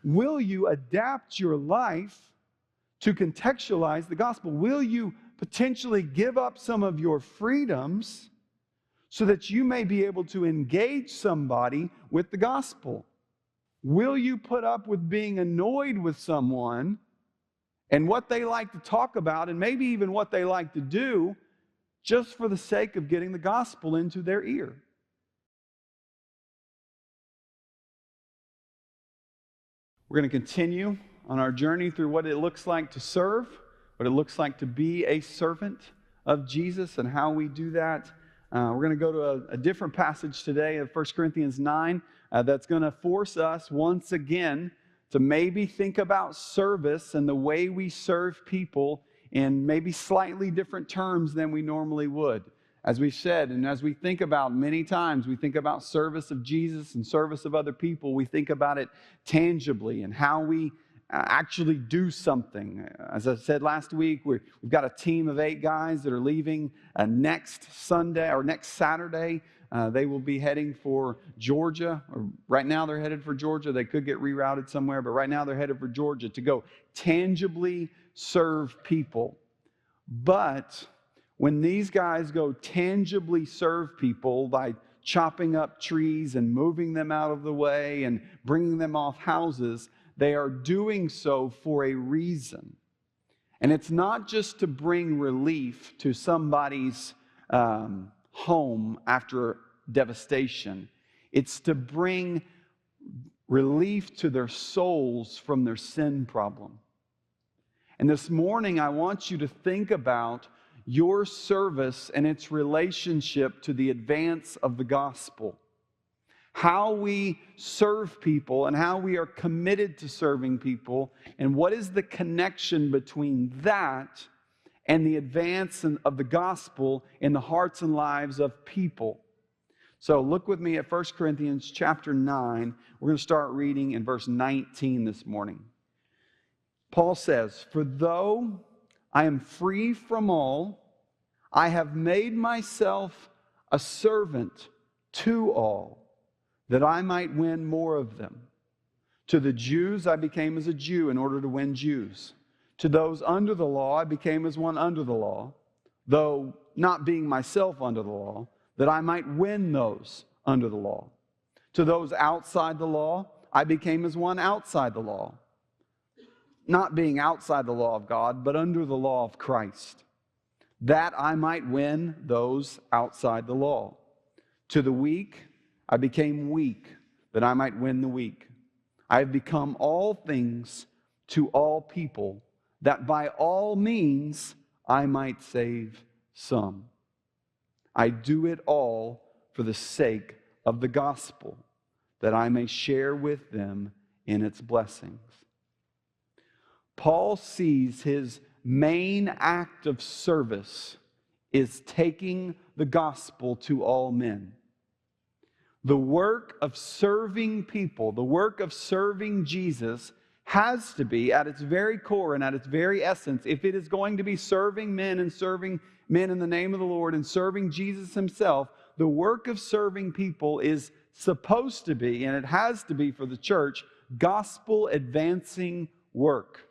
will you adapt your life to contextualize the gospel? Will you potentially give up some of your freedoms so that you may be able to engage somebody with the gospel? Will you put up with being annoyed with someone and what they like to talk about and maybe even what they like to do just for the sake of getting the gospel into their ear? We're going to continue on our journey through what it looks like to serve, what it looks like to be a servant of Jesus, and how we do that. We're going to go to a different passage today of 1 Corinthians 9 that's going to force us once again to maybe think about service and the way we serve people in maybe slightly different terms than we normally would. As we said, and as we think about many times, we think about service of Jesus and service of other people. We think about it tangibly and how we actually do something. As I said last week, we've got a team of 8 guys that are leaving next Sunday or next Saturday. They will be heading for Georgia. Right now they're headed for Georgia. They could get rerouted somewhere, but right now they're headed for Georgia to go tangibly serve people. But when these guys go tangibly serve people by chopping up trees and moving them out of the way and bringing them off houses, they are doing so for a reason. And it's not just to bring relief to somebody's home after devastation. It's to bring relief to their souls from their sin problem. And this morning, I want you to think about your service and its relationship to the advance of the gospel. How we serve people and how we are committed to serving people, and what is the connection between that and the advance of the gospel in the hearts and lives of people. So look with me at 1 Corinthians chapter 9. We're going to start reading in verse 19 this morning. Paul says, "For though I am free from all, I have made myself a servant to all, that I might win more of them. To the Jews I became as a Jew in order to win Jews. To those under the law I became as one under the law, though not being myself under the law, that I might win those under the law. To those outside the law I became as one outside the law, not being outside the law of God, but under the law of Christ, that I might win those outside the law. To the weak I became weak, that I might win the weak. I have become all things to all people, that by all means I might save some. I do it all for the sake of the gospel, that I may share with them in its blessings." Paul sees his main act of service is taking the gospel to all men. The work of serving people, the work of serving Jesus, has to be at its very core and at its very essence, if it is going to be serving men and serving men in the name of the Lord and serving Jesus himself, the work of serving people is supposed to be, and it has to be for the church, gospel advancing work.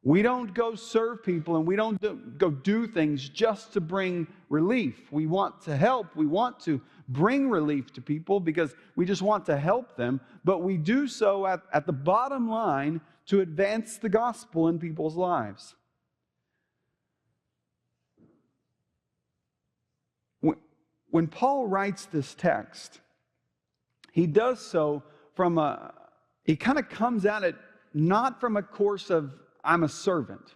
We don't go serve people and we don't go do things just to bring relief. We want to help. We want to bring relief to people because we just want to help them. But we do so at the bottom line to advance the gospel in people's lives. When Paul writes this text, he does so he kind of comes at it not from a course of, I'm a servant.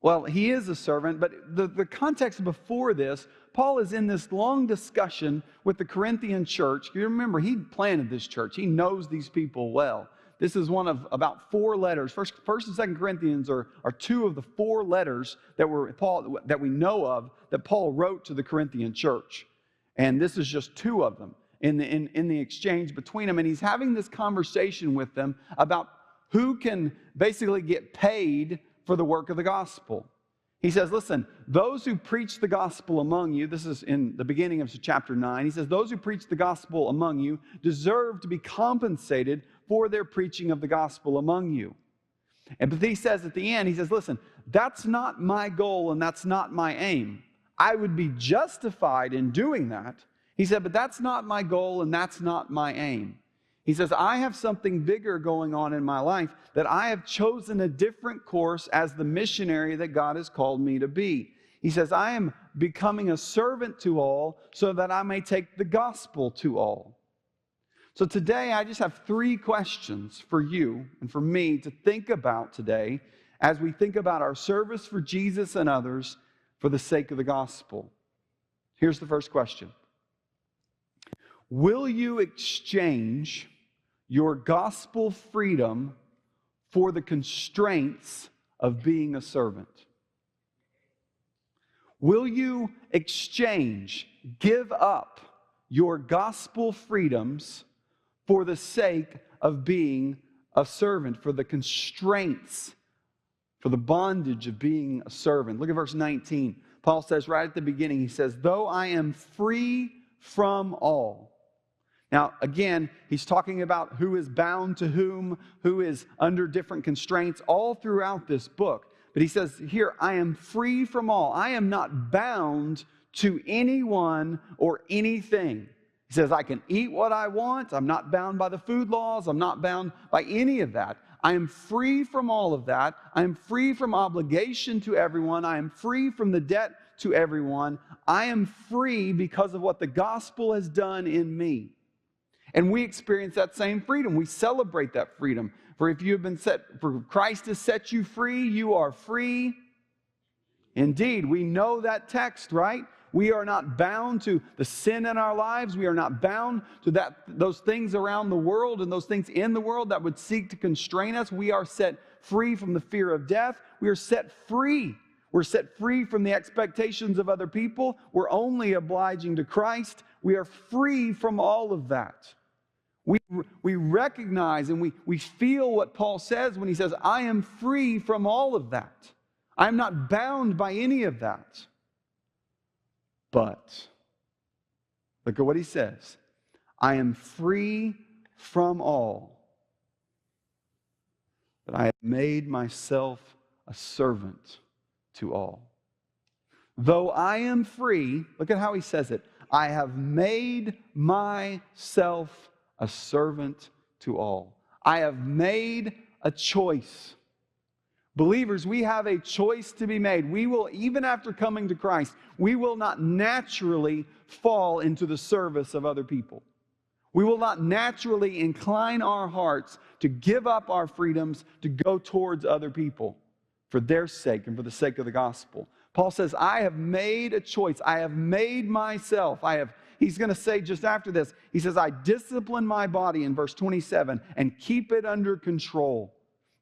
Well, he is a servant, but the context before this, Paul is in this long discussion with the Corinthian church. You remember, he planted this church. He knows these people well. This is one of about 4 letters. First and Second Corinthians are 2 of the 4 letters that we know of that Paul wrote to the Corinthian church. And this is just 2 of them in the exchange between them. And he's having this conversation with them about who can basically get paid for the work of the gospel. He says, listen, those who preach the gospel among you, this is in the beginning of chapter 9, he says, those who preach the gospel among you deserve to be compensated for their preaching of the gospel among you. And but he says at the end, he says, listen, that's not my goal and that's not my aim. I would be justified in doing that. He said, but that's not my goal and that's not my aim. He says, I have something bigger going on in my life, that I have chosen a different course as the missionary that God has called me to be. He says, I am becoming a servant to all so that I may take the gospel to all. So today I just have 3 questions for you and for me to think about today as we think about our service for Jesus and others for the sake of the gospel. Here's the first question. Will you exchange your gospel freedom for the constraints of being a servant? Will you exchange, give up your gospel freedoms for the sake of being a servant, for the constraints, for the bondage of being a servant? Look at verse 19. Paul says right at the beginning, he says, though I am free from all. Now, again, he's talking about who is bound to whom, who is under different constraints all throughout this book. But he says here, I am free from all. I am not bound to anyone or anything. He says, I can eat what I want. I'm not bound by the food laws. I'm not bound by any of that. I am free from all of that. I am free from obligation to everyone. I am free from the debt to everyone. I am free because of what the gospel has done in me. And we experience that same freedom. We celebrate that freedom. For if you have been set, for Christ has set you free, you are free indeed. We know that text, right? We are not bound to the sin in our lives. We are not bound to those things around the world and those things in the world that would seek to constrain us. We are set free from the fear of death. We are set free. We're set free from the expectations of other people. We're only obliging to Christ. We are free from all of that. We recognize and we feel what Paul says when he says, I am free from all of that. I'm not bound by any of that. But, look at what he says. I am free from all, but I have made myself a servant to all. Though I am free, look at how he says it. I have made myself a servant to all. I have made a choice. Believers, we have a choice to be made. We will, even after coming to Christ, we will not naturally fall into the service of other people. We will not naturally incline our hearts to give up our freedoms to go towards other people for their sake and for the sake of the gospel. Paul says, I have made a choice. I have made myself. He's going to say just after this, he says, I discipline my body in verse 27 and keep it under control,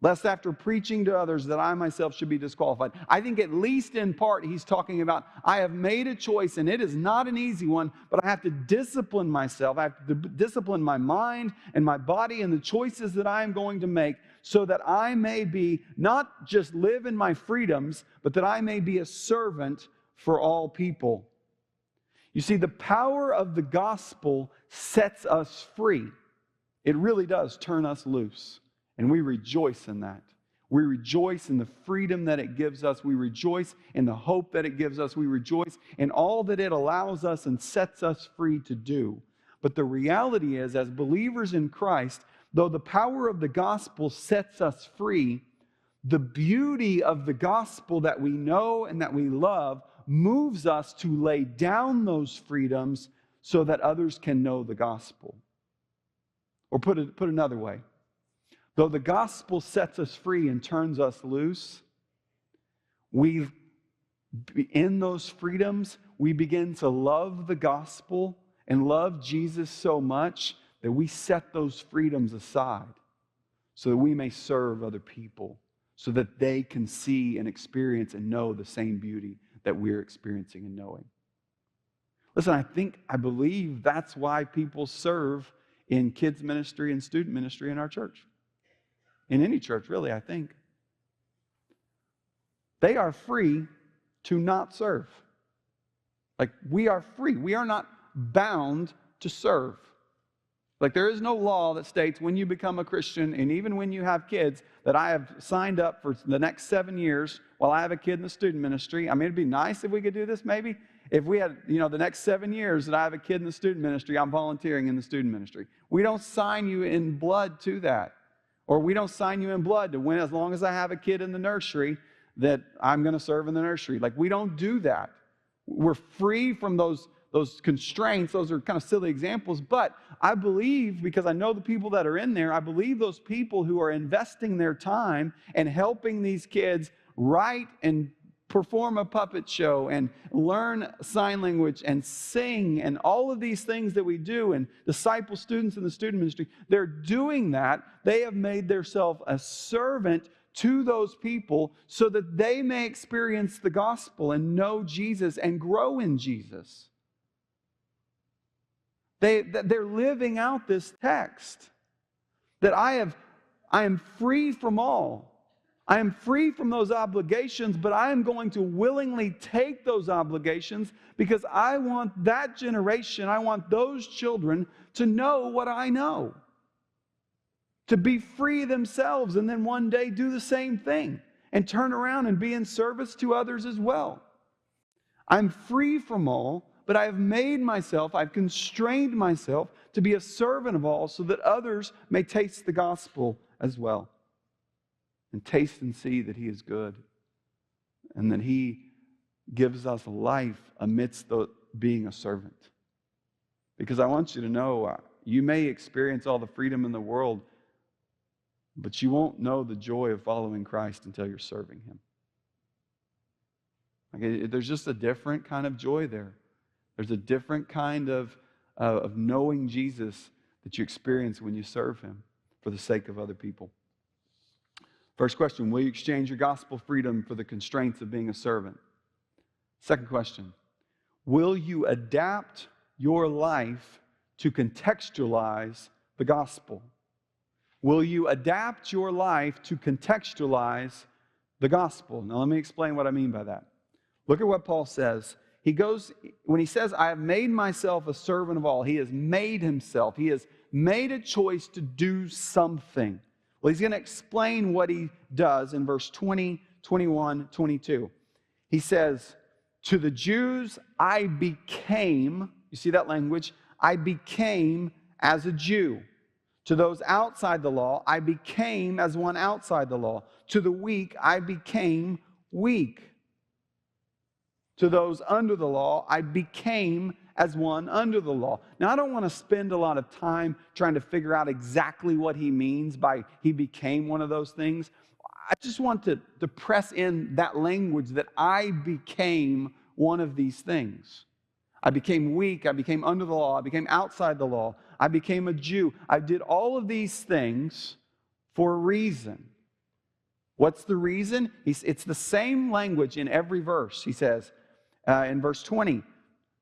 lest after preaching to others that I myself should be disqualified. I think at least in part he's talking about, I have made a choice and it is not an easy one, but I have to discipline myself. I have to discipline my mind and my body and the choices that I am going to make so that I may be, not just live in my freedoms, but that I may be a servant for all people. You see, the power of the gospel sets us free. It really does turn us loose. And we rejoice in that. We rejoice in the freedom that it gives us. We rejoice in the hope that it gives us. We rejoice in all that it allows us and sets us free to do. But the reality is, as believers in Christ, though the power of the gospel sets us free, the beauty of the gospel that we know and that we love moves us to lay down those freedoms so that others can know the gospel. Or put another way, though the gospel sets us free and turns us loose, in those freedoms, we begin to love the gospel and love Jesus so much that we set those freedoms aside so that we may serve other people, so that they can see and experience and know the same beauty that we're experiencing and knowing. Listen, I believe that's why people serve in kids ministry and student ministry in our church. In any church, really, I think. They are free to not serve. Like, we are free. We are not bound to serve. Like, there is no law that states when you become a Christian, and even when you have kids, that I have signed up for the next 7 years while I have a kid in the student ministry. I mean, it'd be nice if we could do this maybe. If we had, the next 7 years that I have a kid in the student ministry, I'm volunteering in the student ministry. We don't sign you in blood to that. Or we don't sign you in blood to when, as long as I have a kid in the nursery, that I'm going to serve in the nursery. Like, we don't do that. We're free from those constraints. Those are kind of silly examples, but I believe, because I know the people that are in there, I believe those people who are investing their time and helping these kids write and perform a puppet show and learn sign language and sing and all of these things that we do and disciple students in the student ministry, they're doing that. They have made themselves a servant to those people so that they may experience the gospel and know Jesus and grow in Jesus. They're living out this text that I am free from all. I am free from those obligations, but I am going to willingly take those obligations because I want that generation, I want those children to know what I know. To be free themselves and then one day do the same thing and turn around and be in service to others as well. I'm free from all, but I have made myself, I've constrained myself to be a servant of all so that others may taste the gospel as well. And taste and see that He is good. And that He gives us life amidst being a servant. Because I want you to know, you may experience all the freedom in the world, but you won't know the joy of following Christ until you're serving Him. There's just a different kind of joy there. There's a different kind of knowing Jesus that you experience when you serve Him for the sake of other people. First question, will you exchange your gospel freedom for the constraints of being a servant? Second question, will you adapt your life to contextualize the gospel? Will you adapt your life to contextualize the gospel? Now let me explain what I mean by that. Look at what Paul says. When he says, I have made myself a servant of all, he has made himself. He has made a choice to do something. Well, he's going to explain what he does in verse 20, 21, 22. He says, to the Jews I became, you see that language? I became as a Jew. To those outside the law, I became as one outside the law. To the weak, I became weak. To those under the law, I became as one under the law. Now, I don't want to spend a lot of time trying to figure out exactly what he means by he became one of those things. I just want to press in that language that I became one of these things. I became weak. I became under the law. I became outside the law. I became a Jew. I did all of these things for a reason. What's the reason? It's the same language in every verse. He says in verse 20,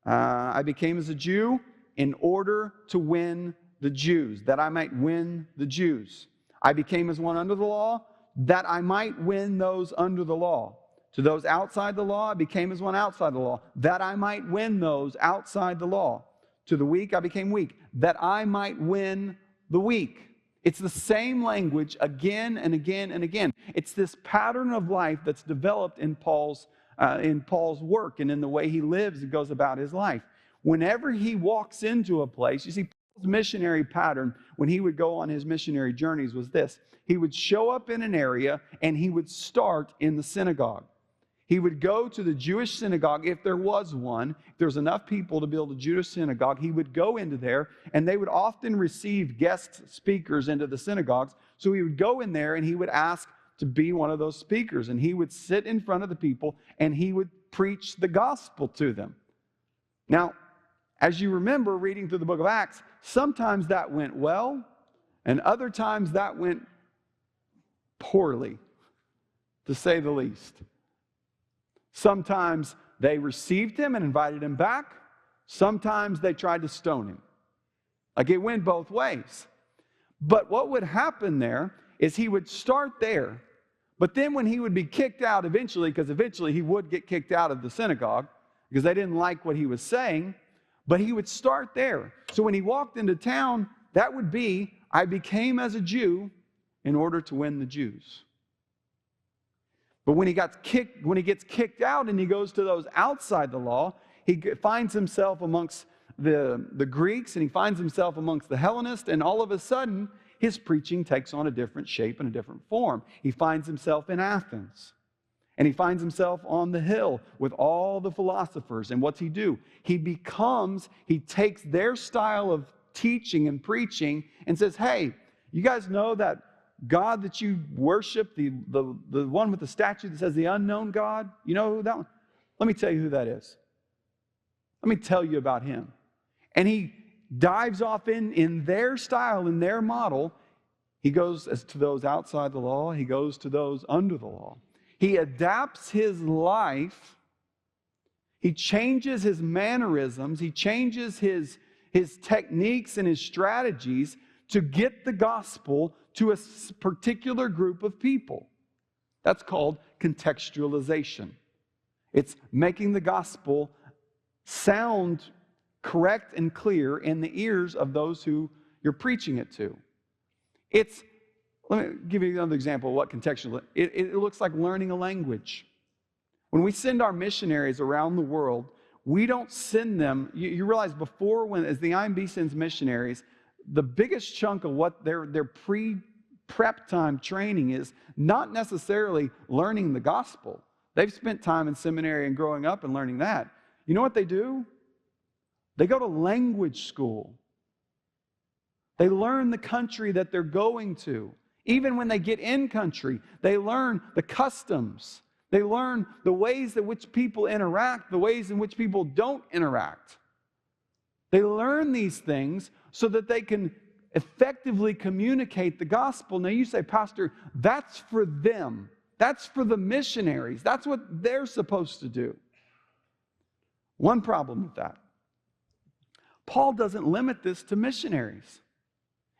I became as a Jew in order to win the Jews, that I might win the Jews. I became as one under the law, that I might win those under the law. To those outside the law, I became as one outside the law, that I might win those outside the law. To the weak, I became weak, that I might win the weak. It's the same language again and again and again. It's this pattern of life that's developed in Paul's work and in the way he lives and goes about his life. Whenever he walks into a place, you see, Paul's missionary pattern when he would go on his missionary journeys was this. He would show up in an area and he would start in the synagogue. He would go to the Jewish synagogue if there was one. If there was enough people to build a Jewish synagogue, he would go into there, and they would often receive guest speakers into the synagogues. So he would go in there and he would ask to be one of those speakers, and he would sit in front of the people and he would preach the gospel to them. Now, as you remember reading through the book of Acts, sometimes that went well, and other times that went poorly, to say the least. Sometimes they received him and invited him back. Sometimes they tried to stone him. Like, it went both ways. But what would happen there is he would start there, but then when he would be kicked out eventually, because eventually he would get kicked out of the synagogue because they didn't like what he was saying, but he would start there. So when he walked into town, that would be, I became as a Jew in order to win the Jews. But when he gets kicked out and he goes to those outside the law, he finds himself amongst the Greeks, and he finds himself amongst the Hellenists, and all of a sudden, his preaching takes on a different shape and a different form. He finds himself in Athens, and he finds himself on the hill with all the philosophers. And what's he do? He takes their style of teaching and preaching and says, hey, you guys know that God that you worship, the one with the statue that says the unknown God? You know who that one? Let me tell you who that is. Let me tell you about him. And he dives off in their style, in their model. He goes as to those outside the law. He goes to those under the law. He adapts his life. He changes his mannerisms. He changes his techniques and his strategies to get the gospel to a particular group of people. That's called contextualization. It's making the gospel sound correct and clear in the ears of those who you're preaching it to. Let me give you another example of what contextual. It looks like learning a language. When we send our missionaries around the world, we don't send them. You realize before, as the IMB sends missionaries, the biggest chunk of what their pre-prep time training is not necessarily learning the gospel. They've spent time in seminary and growing up and learning that. You know what they do? They go to language school. They learn the country that they're going to. Even when they get in country, they learn the customs. They learn the ways in which people interact, the ways in which people don't interact. They learn these things so that they can effectively communicate the gospel. Now you say, Pastor, that's for them. That's for the missionaries. That's what they're supposed to do. One problem with that. Paul doesn't limit this to missionaries.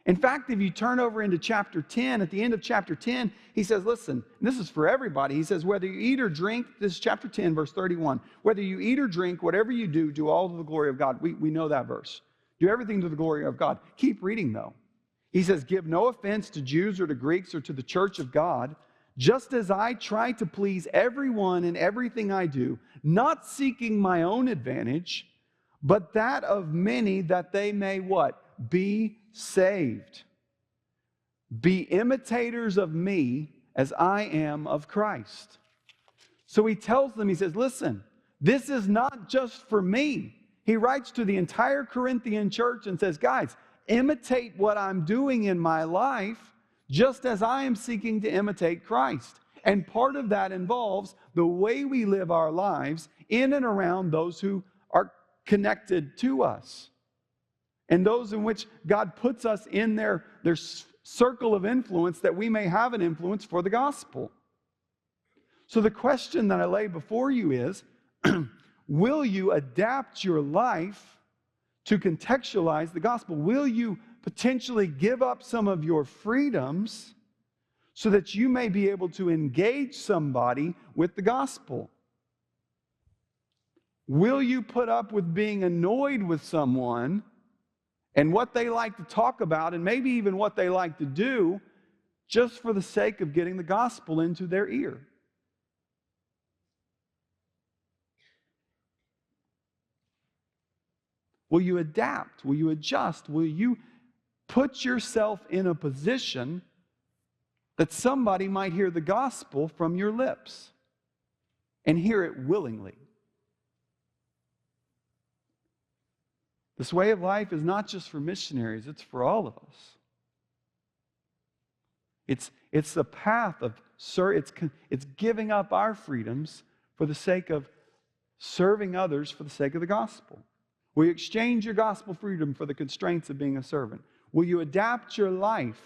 In fact, if you turn over into chapter 10, at the end of chapter 10, he says, listen, this is for everybody. He says, whether you eat or drink, this is chapter 10, verse 31. Whether you eat or drink, whatever you do, do all to the glory of God. We know that verse. Do everything to the glory of God. Keep reading, though. He says, give no offense to Jews or to Greeks or to the church of God, just as I try to please everyone in everything I do, not seeking my own advantage, but that of many, that they may what? Be saved. Be imitators of me as I am of Christ. So he tells them, he says, listen, this is not just for me. He writes to the entire Corinthian church and says, guys, imitate what I'm doing in my life just as I am seeking to imitate Christ. And part of that involves the way we live our lives in and around those who are connected to us. And those in which God puts us in their circle of influence, that we may have an influence for the gospel. So the question that I lay before you is, will you adapt your life to contextualize the gospel? Will you potentially give up some of your freedoms so that you may be able to engage somebody with the gospel? Will you put up with being annoyed with someone and what they like to talk about, and maybe even what they like to do, just for the sake of getting the gospel into their ear? Will you adapt? Will you adjust? Will you put yourself in a position that somebody might hear the gospel from your lips and hear it willingly? This way of life is not just for missionaries, it's for all of us. It's the path of, it's giving up our freedoms for the sake of serving others for the sake of the gospel. Will you exchange your gospel freedom for the constraints of being a servant? Will you adapt your life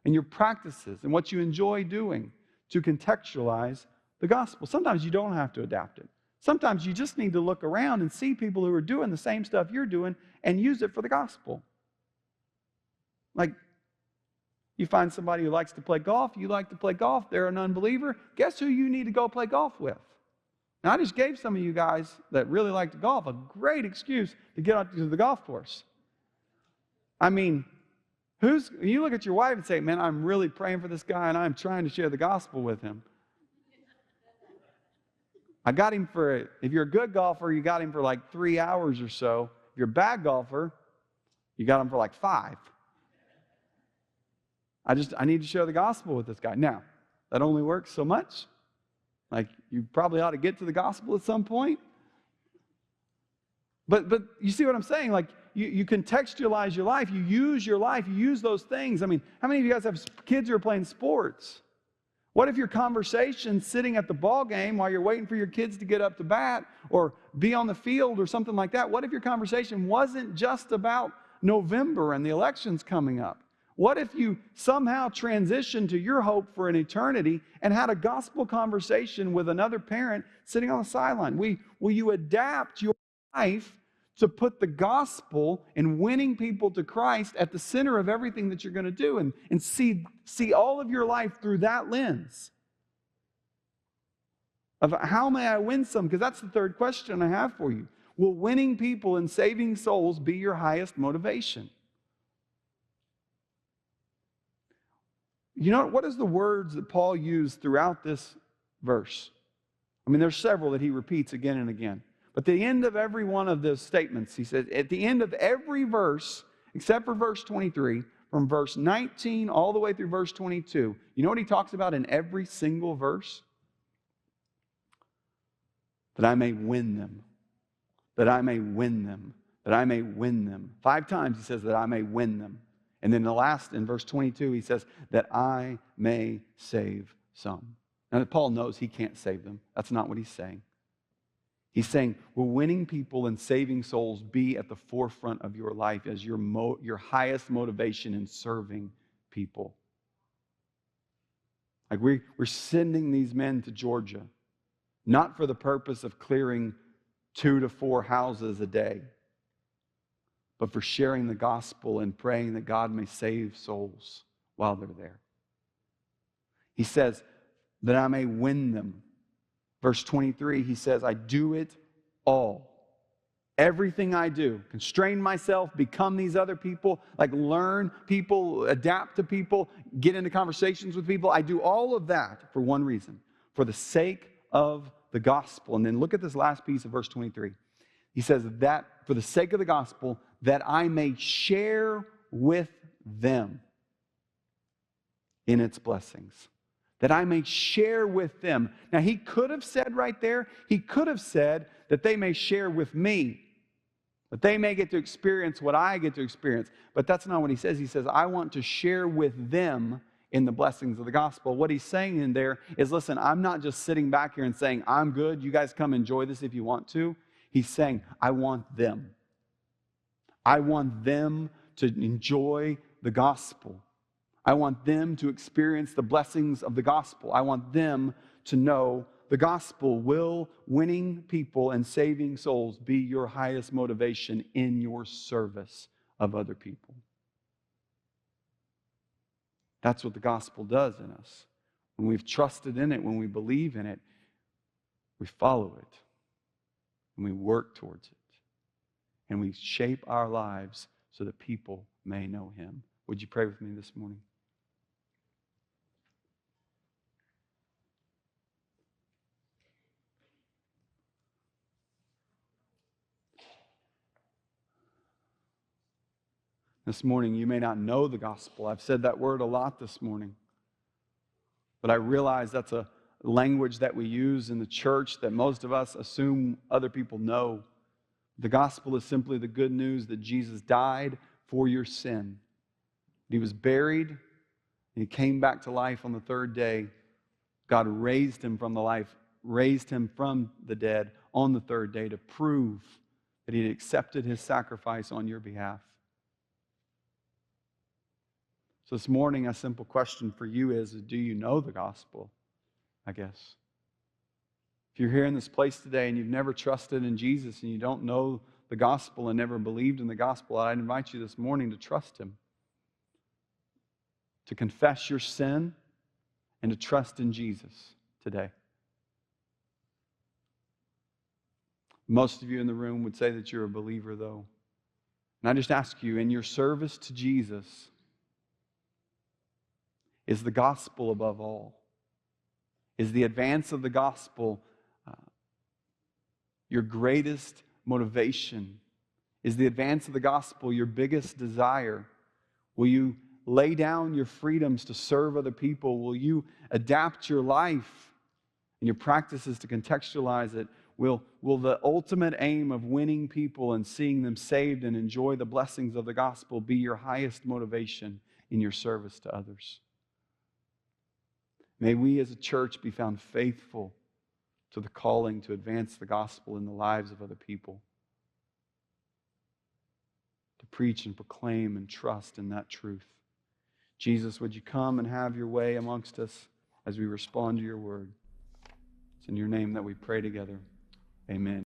and your practices and what you enjoy doing to contextualize the gospel? Sometimes you don't have to adapt it. Sometimes you just need to look around and see people who are doing the same stuff you're doing and use it for the gospel. Like, you find somebody who likes to play golf, you like to play golf, they're an unbeliever, guess who you need to go play golf with? Now, I just gave some of you guys that really like to golf a great excuse to get out to the golf course. I mean, You look at your wife and say, man, I'm really praying for this guy and I'm trying to share the gospel with him. I got him if you're a good golfer, you got him for like 3 hours or so. If you're a bad golfer, you got him for like 5. I need to share the gospel with this guy. Now, that only works so much. Like, you probably ought to get to the gospel at some point. But you see what I'm saying? Like, you contextualize your life. You use your life. You use those things. I mean, how many of you guys have kids who are playing sports? What if your conversation sitting at the ball game while you're waiting for your kids to get up to bat or be on the field or something like that? What if your conversation wasn't just about November and the elections coming up? What if you somehow transitioned to your hope for an eternity and had a gospel conversation with another parent sitting on the sideline? Will you adapt your life to put the gospel and winning people to Christ at the center of everything that you're going to do and see all of your life through that lens of how may I win some? Because that's the third question I have for you. Will winning people and saving souls be your highest motivation? You know, what is the words that Paul used throughout this verse? I mean, there's several that he repeats again and again. But at the end of every one of those statements, he says, at the end of every verse, except for verse 23, from verse 19 all the way through verse 22, you know what he talks about in every single verse? That I may win them. That I may win them. That I may win them. 5 times he says that I may win them. And then the last, in verse 22, he says, that I may save some. Now, Paul knows he can't save them. That's not what he's saying. He's saying, will winning people and saving souls be at the forefront of your life as your highest motivation in serving people? Like we're sending these men to Georgia, not for the purpose of clearing 2 to 4 houses a day, but for sharing the gospel and praying that God may save souls while they're there. He says, that I may win them. Verse 23, he says, I do it all. Everything I do. Constrain myself, become these other people, like learn people, adapt to people, get into conversations with people. I do all of that for one reason, for the sake of the gospel. And then look at this last piece of verse 23. He says that for the sake of the gospel, that I may share with them in its blessings. That I may share with them. Now, he could have said right there, he could have said that they may share with me. That they may get to experience what I get to experience. But that's not what he says. He says, I want to share with them in the blessings of the gospel. What he's saying in there is, listen, I'm not just sitting back here and saying, I'm good, you guys come enjoy this if you want to. He's saying, I want them. I want them to enjoy the gospel. I want them to experience the blessings of the gospel. I want them to know the gospel. Will winning people and saving souls be your highest motivation in your service of other people? That's what the gospel does in us. When we've trusted in it, when we believe in it, we follow it. And we work towards it. And we shape our lives so that people may know Him. Would you pray with me this morning? This morning, you may not know the gospel. I've said that word a lot this morning. But I realize that's a language that we use in the church that most of us assume other people know. The gospel is simply the good news that Jesus died for your sin. He was buried, and He came back to life on the 3rd day. God raised Him from the dead on the 3rd day to prove that He had accepted His sacrifice on your behalf. So this morning, a simple question for you is, do you know the gospel? I guess. If you're here in this place today and you've never trusted in Jesus and you don't know the gospel and never believed in the gospel, I'd invite you this morning to trust Him. To confess your sin and to trust in Jesus today. Most of you in the room would say that you're a believer, though. And I just ask you, in your service to Jesus, Is the gospel above all? Is the advance of the gospel your greatest motivation? Is the advance of the gospel your biggest desire? Will you lay down your freedoms to serve other people? Will you adapt your life and your practices to contextualize it? Will the ultimate aim of winning people and seeing them saved and enjoy the blessings of the gospel be your highest motivation in your service to others? May we as a church be found faithful to the calling to advance the gospel in the lives of other people, to preach and proclaim and trust in that truth. Jesus, would you come and have your way amongst us as we respond to your word? It's in your name that we pray together. Amen.